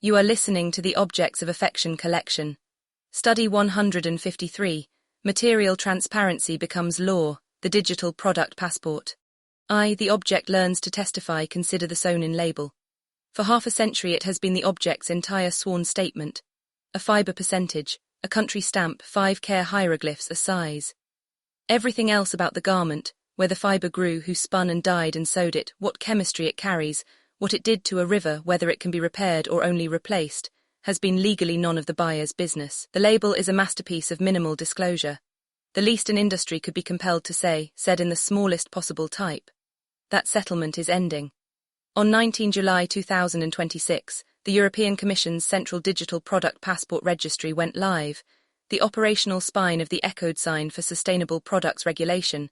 You are listening to the Objects of Affection collection. Study 153, Material Transparency Becomes Law, the Digital Product Passport. The object learns to testify, consider the sewn-in label. For half a century it has been the object's entire sworn statement. A fibre percentage, a country stamp, 5 care hieroglyphs, a size. Everything else about the garment, where the fibre grew, who spun and dyed and sewed it, what chemistry it carries, what it did to a river, whether it can be repaired or only replaced, has been legally none of the buyer's business. The label is a masterpiece of minimal disclosure. The least an industry could be compelled to say, said in the smallest possible type. That settlement is ending. On 19 July 2026, the European Commission's Central Digital Product Passport Registry went live, the operational spine of the Ecodesign for Sustainable Products Regulation,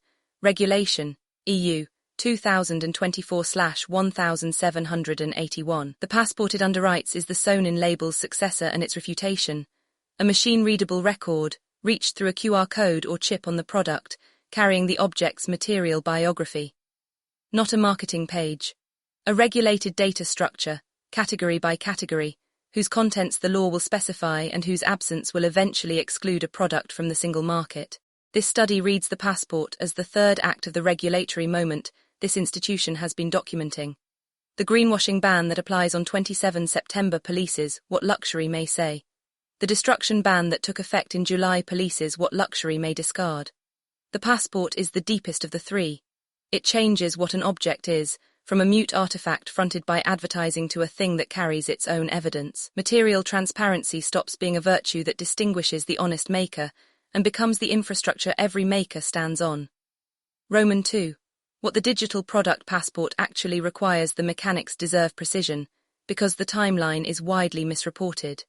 EU 2024/1781. The passport it underwrites is the sewn-in label's successor and its refutation, a machine-readable record, reached through a QR code or chip on the product, carrying the object's material biography. Not a marketing page. A regulated data structure, category by category, whose contents the law will specify and whose absence will eventually exclude a product from the single market. This study reads the passport as the third act of the regulatory moment this institution has been documenting. The greenwashing ban that applies on 27 September polices what luxury may say. The destruction ban that took effect in July polices what luxury may discard. The passport is the deepest of the three. It changes what an object is, from a mute artifact fronted by advertising to a thing that carries its own evidence. Material transparency stops being a virtue that distinguishes the honest maker and becomes the infrastructure every maker stands on. Roman 2. What the digital product passport actually requires. The mechanics deserve precision, because the timeline is widely misreported.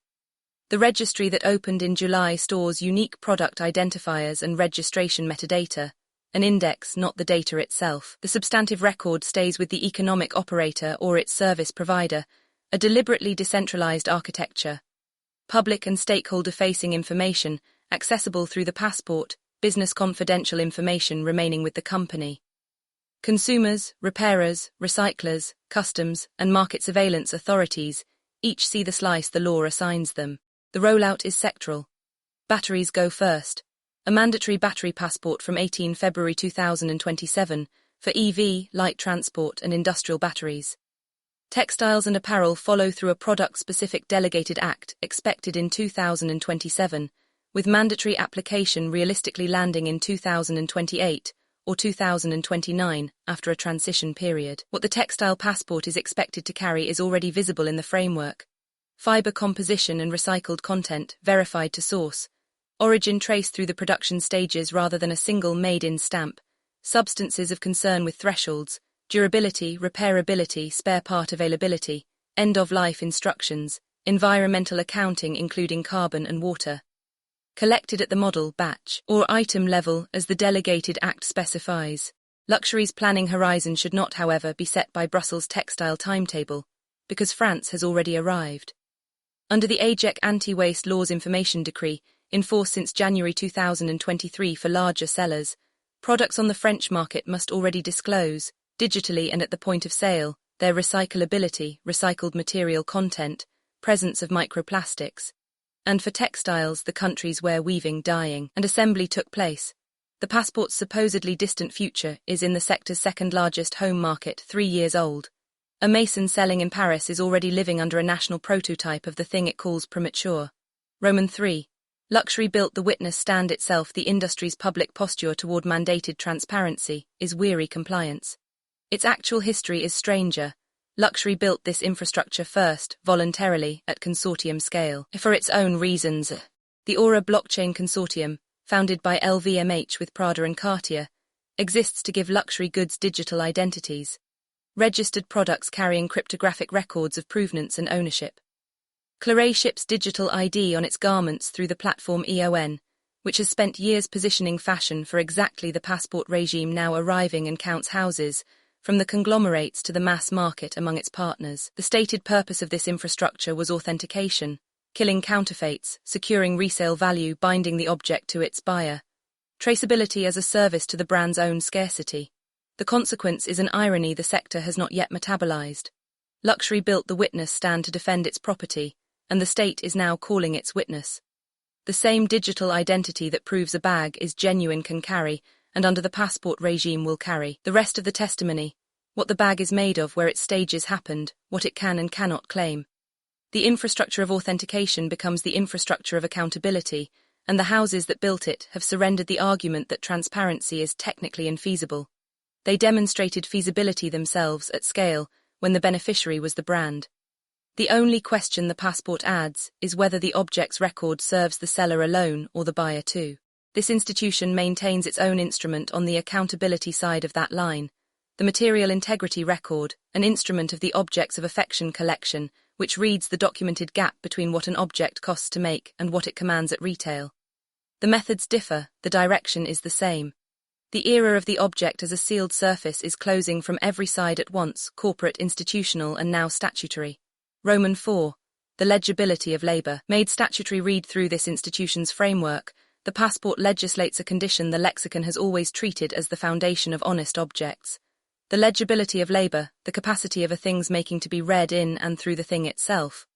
The registry that opened in July stores unique product identifiers and registration metadata, an index, not the data itself. The substantive record stays with the economic operator or its service provider, a deliberately decentralized architecture. Public and stakeholder-facing information, accessible through the passport, business confidential information remaining with the company. Consumers, repairers, recyclers, customs, and market surveillance authorities each see the slice the law assigns them. The rollout is sectoral. Batteries go first. A mandatory battery passport from 18 February 2027 for EV, light transport and industrial batteries. Textiles and apparel follow through a product-specific delegated act expected in 2027, with mandatory application realistically landing in 2028 or 2029 after a transition period. What the textile passport is expected to carry is already visible in the framework. Fiber composition and recycled content verified to source. Origin traced through the production stages rather than a single made-in stamp. Substances of concern with thresholds, durability, repairability, spare part availability, end-of-life instructions, environmental accounting including carbon and water. Collected at the model, batch, or item level as the delegated act specifies. Luxury's planning horizon should not, however, be set by Brussels' textile timetable, because France has already arrived. Under the AGEC Anti-Waste Laws Information Decree, in force since January 2023 for larger sellers, products on the French market must already disclose, digitally and at the point of sale, their recyclability, recycled material content, presence of microplastics. And for textiles, the countries where weaving, dyeing, and assembly took place. The passport's supposedly distant future is in the sector's second-largest home market, 3 years old. A mason selling in Paris is already living under a national prototype of the thing it calls premature. Roman 3. Luxury built the witness stand itself. The industry's public posture toward mandated transparency is weary compliance. Its actual history is stranger. Luxury built this infrastructure first, voluntarily, at consortium scale, for its own reasons. The Aura blockchain consortium, founded by LVMH with Prada and Cartier, exists to give luxury goods digital identities. Registered products carrying cryptographic records of provenance and ownership. Claret ships digital ID on its garments through the platform EON, which has spent years positioning fashion for exactly the passport regime now arriving and counts houses, from the conglomerates to the mass market among its partners. The stated purpose of this infrastructure was authentication, killing counterfeits, securing resale value, binding the object to its buyer. Traceability as a service to the brand's own scarcity. The consequence is an irony the sector has not yet metabolized. Luxury built the witness stand to defend its property, and the state is now calling its witness. The same digital identity that proves a bag is genuine can carry, and under the passport regime will carry, the rest of the testimony, what the bag is made of, where its stages happened, what it can and cannot claim. The infrastructure of authentication becomes the infrastructure of accountability, and the houses that built it have surrendered the argument that transparency is technically infeasible. They demonstrated feasibility themselves at scale when the beneficiary was the brand. The only question the passport adds is whether the object's record serves the seller alone or the buyer too. This institution maintains its own instrument on the accountability side of that line, the material integrity record, an instrument of the objects of affection collection, which reads the documented gap between what an object costs to make and what it commands at retail. The methods differ, the direction is the same. The era of the object as a sealed surface is closing from every side at once, corporate, institutional, and now statutory. Roman 4. The legibility of labour. Made statutory read through this institution's framework, the passport legislates a condition the lexicon has always treated as the foundation of honest objects. The legibility of labour, the capacity of a thing's making to be read in and through the thing itself.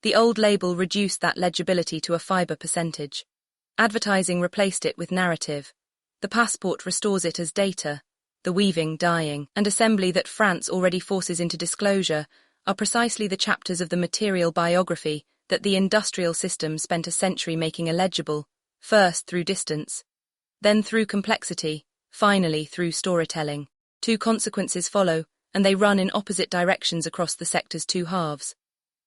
The old label reduced that legibility to a fibre percentage. Advertising replaced it with narrative. The passport restores it as data. The weaving, dyeing, and assembly that France already forces into disclosure are precisely the chapters of the material biography that the industrial system spent a century making illegible, first through distance, then through complexity, finally through storytelling. Two consequences follow, and they run in opposite directions across the sector's two halves.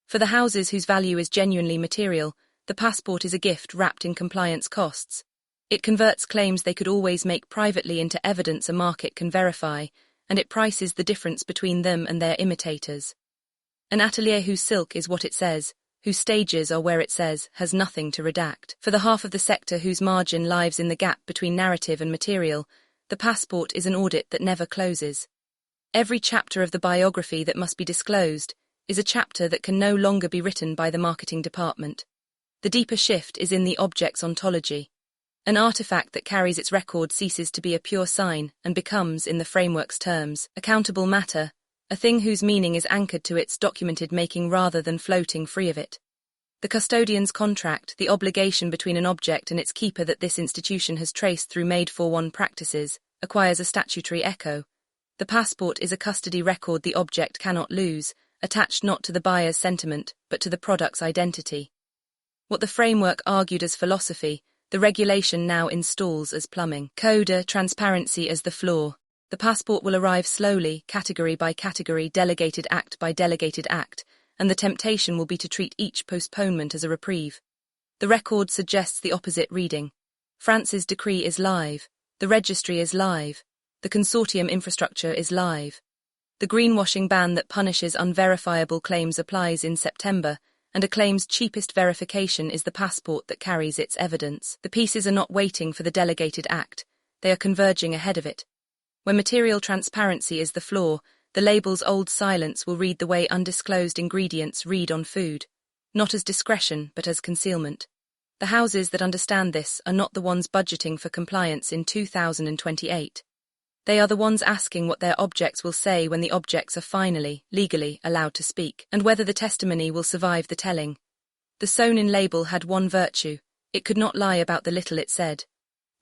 For the houses whose value is genuinely material, the passport is a gift wrapped in compliance costs. It converts claims they could always make privately into evidence a market can verify, and it prices the difference between them and their imitators. An atelier whose silk is what it says, whose stages are where it says, has nothing to redact. For the half of the sector whose margin lies in the gap between narrative and material, the passport is an audit that never closes. Every chapter of the biography that must be disclosed is a chapter that can no longer be written by the marketing department. The deeper shift is in the object's ontology. An artifact that carries its record ceases to be a pure sign and becomes, in the framework's terms, accountable matter, a thing whose meaning is anchored to its documented making rather than floating free of it. The custodian's contract, the obligation between an object and its keeper that this institution has traced through made-for-one practices, acquires a statutory echo. The passport is a custody record the object cannot lose, attached not to the buyer's sentiment, but to the product's identity. What the framework argued as philosophy, the regulation now installs as plumbing. Coda, transparency as the floor. The passport will arrive slowly, category by category, delegated act by delegated act, and the temptation will be to treat each postponement as a reprieve. The record suggests the opposite reading. France's decree is live. The registry is live. The consortium infrastructure is live. The greenwashing ban that punishes unverifiable claims applies in September, and a claim's cheapest verification is the passport that carries its evidence. The pieces are not waiting for the delegated act. They are converging ahead of it. When material transparency is the flaw, the label's old silence will read the way undisclosed ingredients read on food, not as discretion but as concealment. The houses that understand this are not the ones budgeting for compliance in 2028. They are the ones asking what their objects will say when the objects are finally, legally, allowed to speak, and whether the testimony will survive the telling. The sewn-in label had one virtue: it could not lie about the little it said.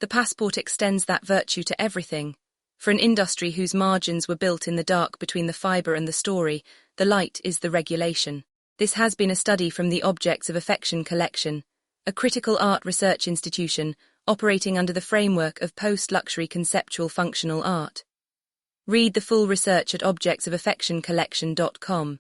The passport extends that virtue to everything. For an industry whose margins were built in the dark between the fibre and the story, the light is the regulation. This has been a study from the Objects of Affection collection, a critical art research institution operating under the framework of post-luxury conceptual functional art. Read the full research at objectsofaffectioncollection.com.